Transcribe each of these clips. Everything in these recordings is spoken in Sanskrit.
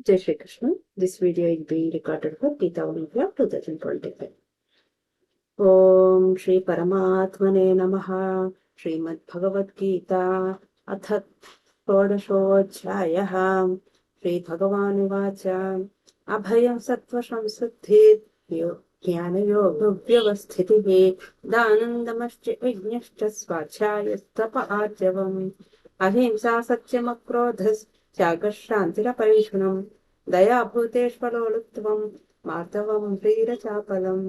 Jai Shri Krishna. This video is being recorded for Gita Olympiad 2025. Om Shri Paramatmane Namaha. Srimad Bhagavad Gita अथ षोडशोऽध्यायः श्री भगवानुवाच अभयं सत्त्वसंशुद्धिर् ज्ञानयोगव्यवस्थितिः दानन्दमश्च यज्ञश्च स्वाध्यायस्तप आर्जवम् अहिंसा सत्यमक्रोधश्च शान्तिरपैशुनम् दया भूतेष्वलोलुप्त्वम् मार्दवम् ह्रीरचापलम्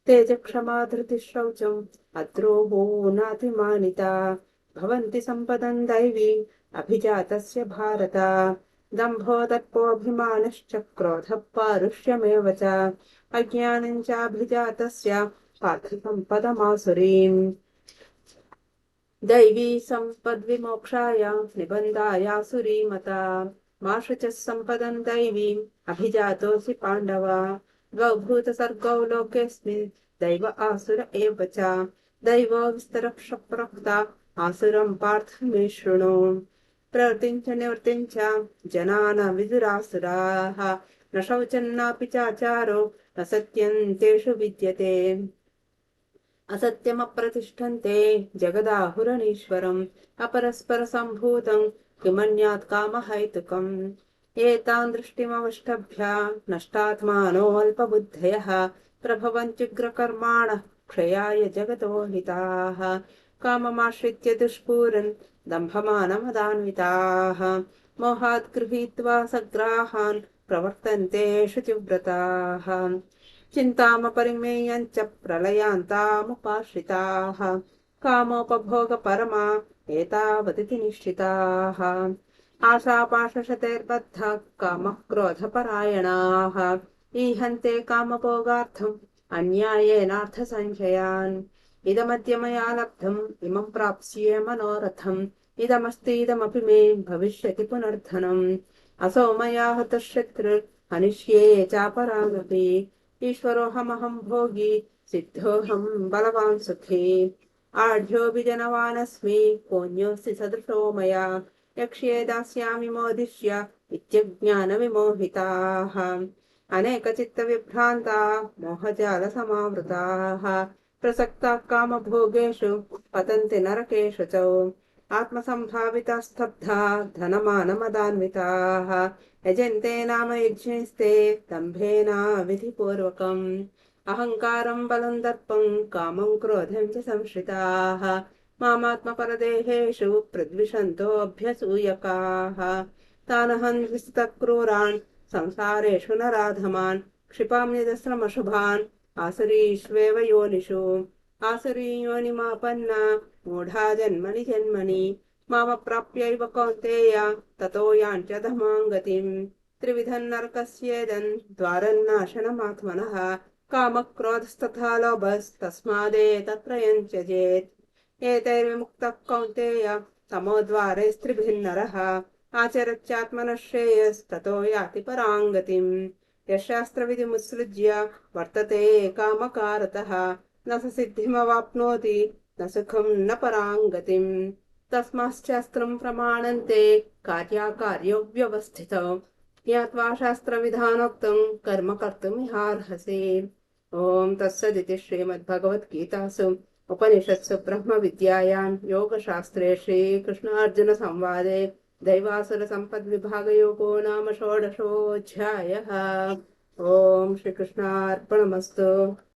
तेजक्षमा धृतिः शौचम् अद्रोहो नातिमानिता भवन्ति सम्पदम् दैवीम् अभिजातस्य भारत दम्भो दर्पोऽभिमानश्च क्रोधः पारुष्यमेव च अज्ञानम् चाभिजातस्य पार्थसम्पदमासुरीम् दैवी सम्पद्विमोक्षाय निबन्धायासुरीमता मा शुचः सम्पदम् दैवीम् अभिजातोऽसि पाण्डव द्वौ भूतसर्गौ लोकेऽस्मिन् दैव आसुर एव च दैवो विस्तरः प्रोक्ता आसुरम् पार्थ मे शृणु प्रवृत्तिम् च निवृत्तिम् च जना न विदुरासुराः न शौचन्नापि चाचारो न सत्यम् तेषु विद्यते असत्यमप्रतिष्ठन्ते जगदाहुरनीश्वरम् अपरस्परसम्भूतम् किमन्यात् कामहैतुकम् एतान् दृष्टिमवष्टभ्य नष्टात्मानोऽल्पबुद्धयः प्रभवन्त्युग्रकर्माणः क्षयाय जगतो हिताः काममाश्रित्य दुष्पूरन् दम्भमानमदान्विताः मोहात् गृहीत्वा सग्राहान् प्रवर्तन्ते शुचिव्रताः चिन्तामपरिमेयञ्च प्रलयान्तामुपाश्रिताः कामोपभोगपरमा एतावदिति निश्चिताः आशापाशशतैर्बद्धः कामः क्रोधपरायणाः ईहन्ते कामभोगार्थम् अन्यायेनार्थसञ्चयान् इदमद्य मया लब्धम् इमम् प्राप्स्ये मनोरथम् इदमस्तीदमपि मे भविष्यति पुनर्धनम् असौ मया हतः शत्रुः हनिष्ये चापरामपि ईश्वरोऽहमहम् भोगी सिद्धोऽहम् बलवान् सुखी आढ्योऽभिजनवानस्मि पुण्योऽस्ति सदृशो मया यक्ष्ये दास्यामि मोदिष्य इत्यज्ञानविमोहिताः अनेकचित्तविभ्रान्ता मोहजालसमावृताः प्रसक्ताः कामभोगेषु पतन्ति नरकेषु च आत्मसम्भाविता स्तब्धा धनमानमदान्विताः यजन्ते नाम यज्ञैस्ते दम्भेन विधिपूर्वकम् अहङ्कारम् बलम् दर्पम् कामम् क्रोधम् च संश्रिताः मामात्मपरदेहेषु प्रद्विषन्तोऽभ्यसूयकाः तानहम् विस्तक्रूरान् संसारेषु नराधमान् क्षिपाम्यजस्रमशुभान् आसुरीष्वेव योनिषु आसुरीयोनिमापन्ना मूढा जन्मनि जन्मनि मामप्राप्यैव कौन्तेय ततो यान्त्यधमाम् गतिम् त्रिविधम् नरकस्येदम् द्वारन्नाशनमात्मनः कामक्रोधस्तथा लोभस्तस्मादेतत्त्रयम् त्यजेत् एतैर्विमुक्तः कौन्तेय तमोद्वारैस्त्रिभिर्नरः आचरत्यात्मनः श्रेयस्ततो याति पराम् गतिम् यशास्त्रविधिमुत्सृज्य वर्तते कामकारतः न स सिद्धिमवाप्नोति न सुखम् न पराम् गतिम् तस्माच्छास्त्रम् प्रमाणन्ते कार्याकार्यौ व्यवस्थितौ ज्ञात्वा शास्त्रविधानोक्तम् कर्म कर्तुमिहार्हसि ॐ तत्सदिति श्रीमद्भगवद्गीतासु उपनिषत्सु ब्रह्मविद्यायाम् योगशास्त्रे श्रीकृष्णार्जुनसंवादे दैवासुरसम्पद्विभागयोगो नाम षोडशोऽध्यायः। ॐ श्रीकृष्णार्पणमस्तु।